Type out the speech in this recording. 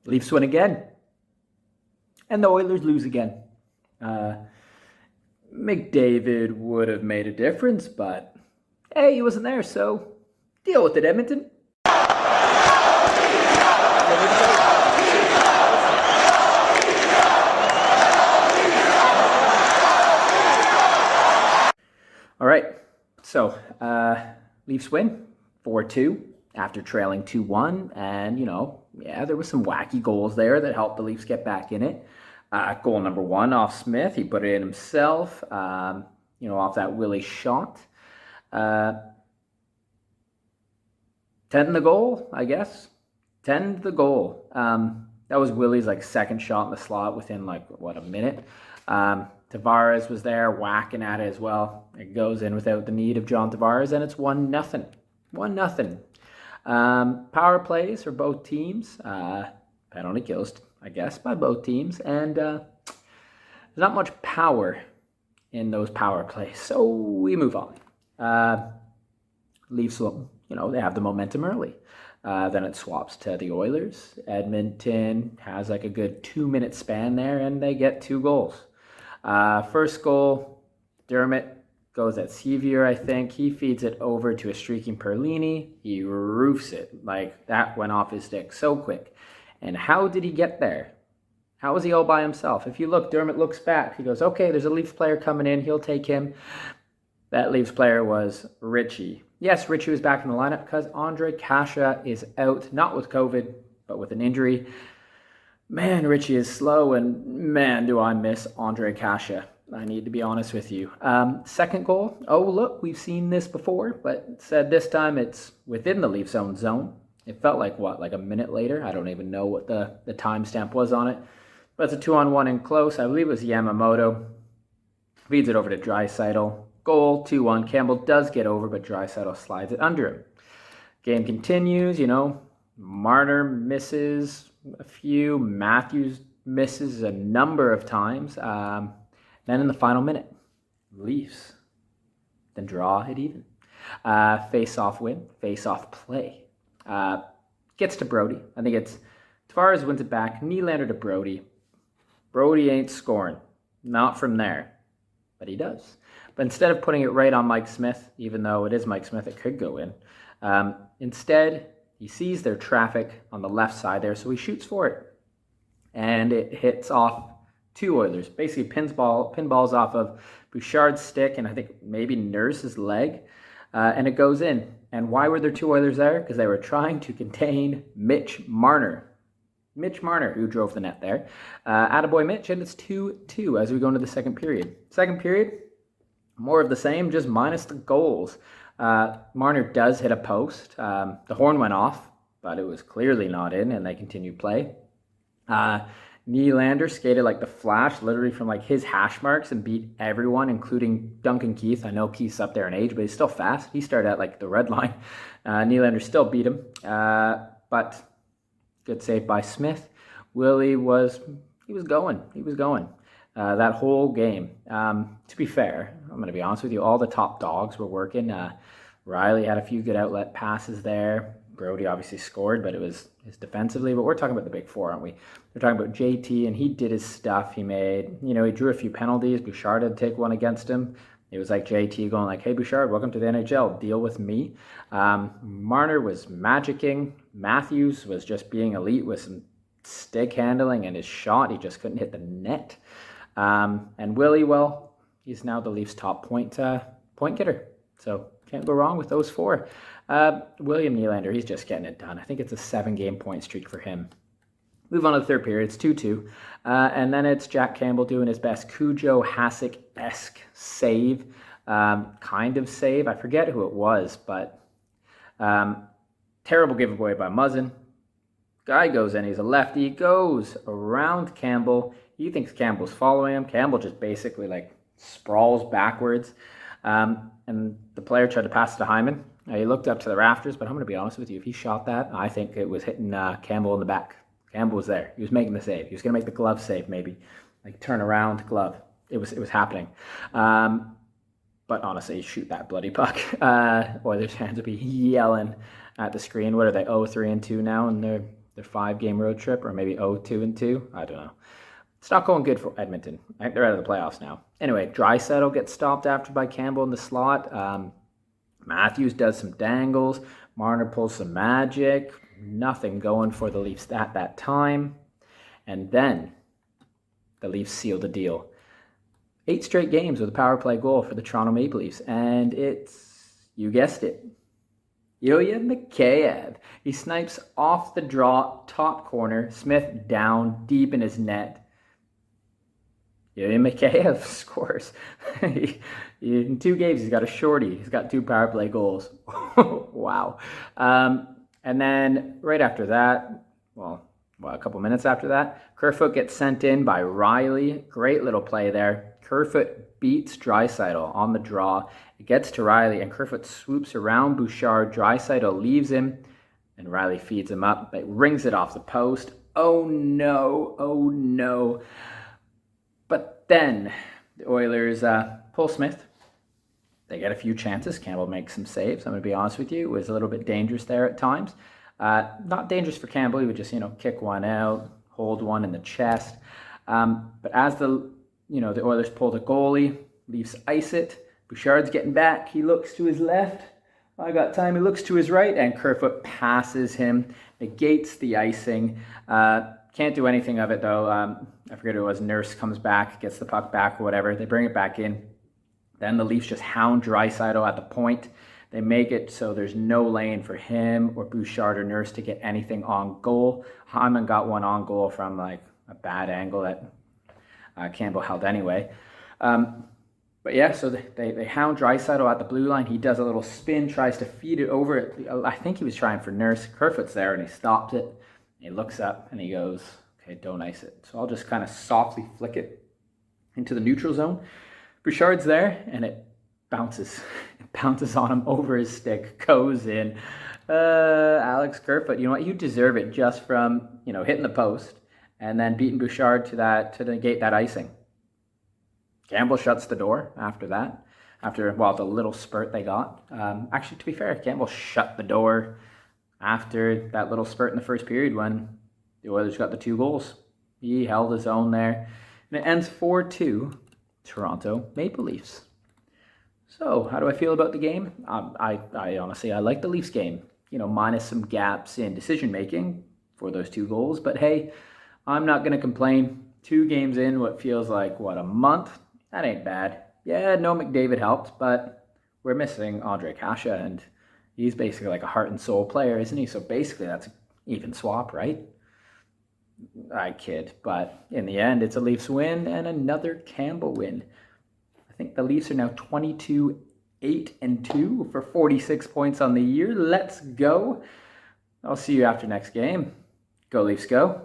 Leafs win again. And the Oilers lose again. McDavid would have made a difference, but hey, he wasn't there, so deal with it, Edmonton. All right, so Leafs win 4-2 after trailing 2-1, and there was some wacky goals there that helped the Leafs get back in it. Goal number 1 off Smith, he put it in himself, off that Willie shot. 10 the goal, I guess. 10 the goal. That was Willie's second shot in the slot within a minute. Tavares was there whacking at it as well. It goes in without the need of John Tavares, and it's 1-0. 1-0. Power plays for both teams. Penalty kills, I guess, by both teams. And there's not much power in those power plays. So we move on. Leafs, they have the momentum early. Then it swaps to the Oilers. Edmonton has a good 2-minute span there, and they get 2 goals. First goal, Dermott goes at Sevier, I think. He feeds it over to a streaking Perlini. He roofs it. That went off his stick so quick. And how did he get there? How was he all by himself? If you look, Dermott looks back. He goes, okay, there's a Leafs player coming in. He'll take him. That Leafs player was Ritchie. Yes, Ritchie was back in the lineup because Andre Kasha is out, not with COVID, but with an injury. Man, Ritchie is slow, and man, do I miss Andre Kasha. I need to be honest with you. Second goal. Oh, look, we've seen this before, but said this time it's within the Leafs' own zone. It felt like a minute later. I don't even know what the timestamp was on it. But it's a 2-on-1 in close. I believe it was Yamamoto. Feeds it over to Draisaitl. Goal, 2-1. Campbell does get over, but Draisaitl slides it under him. Game continues, Marner misses a few. Matthews misses a number of times. Then in the final minute, Leafs then draw it even. Face-off win, face-off play. Gets to Brody. I think it's Tavares wins it back. Nylander to Brody. Brody ain't scoring. Not from there. But he does. But instead of putting it right on Mike Smith, even though it is Mike Smith, it could go in. Instead, he sees their traffic on the left side there, so he shoots for it. And it hits off 2 Oilers. Basically pinballs off of Bouchard's stick and I think maybe Nurse's leg. And it goes in. And why were there 2 Oilers there? Because they were trying to contain Mitch Marner. Mitch Marner, who drove the net there. Attaboy Mitch, and it's 2-2 as we go into the second period. Second period, more of the same, just minus the goals. Marner does hit a post. The horn went off, but it was clearly not in, and they continued play. Nylander skated like the Flash, literally from his hash marks, and beat everyone, including Duncan Keith. I know Keith's up there in age, but he's still fast. He started at the red line. Nylander still beat him, but good save by Smith. Willie was going. He was going that whole game. To be fair, I'm going to be honest with you, all the top dogs were working. Riley had a few good outlet passes there. Brody obviously scored, but it was his defensively. But we're talking about the big four, aren't we? We're talking about JT, and he did his stuff. He made, he drew a few penalties. Bouchard had to take one against him. It was JT going hey, Bouchard, welcome to the NHL. Deal with me. Marner was magicking. Matthews was just being elite with some stick handling and his shot. He just couldn't hit the net. And Willie, well, he's now the Leafs' top point getter. So can't go wrong with those 4. William Nylander, he's just getting it done. I think it's a 7-game point streak for him. Move on to the third period. It's 2-2. And then it's Jack Campbell doing his best Cujo Hasek-esque save. Kind of save. I forget who it was, but terrible giveaway by Muzzin. Guy goes in. He's a lefty. Goes around Campbell. He thinks Campbell's following him. Campbell just basically sprawls backwards. And the player tried to pass it to Hyman. He looked up to the rafters, but I'm going to be honest with you. If he shot that, I think it was hitting Campbell in the back. Campbell was there. He was making the save. He was going to make the glove save, maybe. Turn around glove. It was happening. But honestly, shoot that bloody puck. Oilers fans would be yelling at the screen. What are they, 0-3-2 now? And their 5-game road trip, or maybe 0-2-2. I don't know. It's not going good for Edmonton. I think they're out of the playoffs now. Anyway, Draisaitl gets stopped after by Campbell in the slot. Matthews does some dangles. Marner pulls some magic. Nothing going for the Leafs at that time. And then the Leafs seal the deal. 8 straight games with a power play goal for the Toronto Maple Leafs. And it's, you guessed it, Ilya Mikheyev. He snipes off the draw, top corner. Smith down, deep in his net. Ilya Mikheyev scores. In 2 games, he's got a shorty. He's got 2 power play goals. Wow. And then right after that, well, a couple minutes after that, Kerfoot gets sent in by Riley. Great little play there. Kerfoot beats Draisaitl on the draw. It gets to Riley, and Kerfoot swoops around Bouchard. Draisaitl leaves him, and Riley feeds him up, but rings it off the post. Oh no, oh no. But then the Oilers pull Smith. They get a few chances. Campbell makes some saves. I'm going to be honest with you. It was a little bit dangerous there at times. Not dangerous for Campbell. He would just, kick one out, hold one in the chest. But as the Oilers pull the goalie, Leafs ice it. Bouchard's getting back. He looks to his left. I got time. He looks to his right, and Kerfoot passes him, negates the icing. Can't do anything of it, though. I forget who it was. Nurse comes back, gets the puck back or whatever. They bring it back in. Then the Leafs just hound Draisaitl at the point. They make it so there's no lane for him or Bouchard or Nurse to get anything on goal. Hyman got one on goal from a bad angle that Campbell held anyway. But yeah, so they hound Draisaitl at the blue line. He does a little spin, tries to feed it over. I think he was trying for Nurse. Kerfoot's there, and he stopped it. He looks up, and he goes, okay, don't ice it. So I'll just kind of softly flick it into the neutral zone. Bouchard's there, and it bounces. It bounces on him over his stick, goes in. Alex Kerfoot, you know what? You deserve it just from, hitting the post and then beating Bouchard to negate that icing. Campbell shuts the door after that, the little spurt they got. Actually, to be fair, Campbell shut the door after that little spurt in the first period when the Oilers got the 2 goals. He held his own there. And it ends 4-2, Toronto Maple Leafs. So, how do I feel about the game? I honestly, I like the Leafs game. Minus some gaps in decision-making for those 2 goals. But hey, I'm not going to complain. 2 games in, what feels like, a month? That ain't bad. Yeah, no McDavid helped, but we're missing Andre Kasha, and he's basically like a heart and soul player, isn't he? So basically that's an even swap, right? I kid, but in the end, it's a Leafs win and another Campbell win. I think the Leafs are now 22-8-2 for 46 points on the year. Let's go. I'll see you after next game. Go Leafs, go.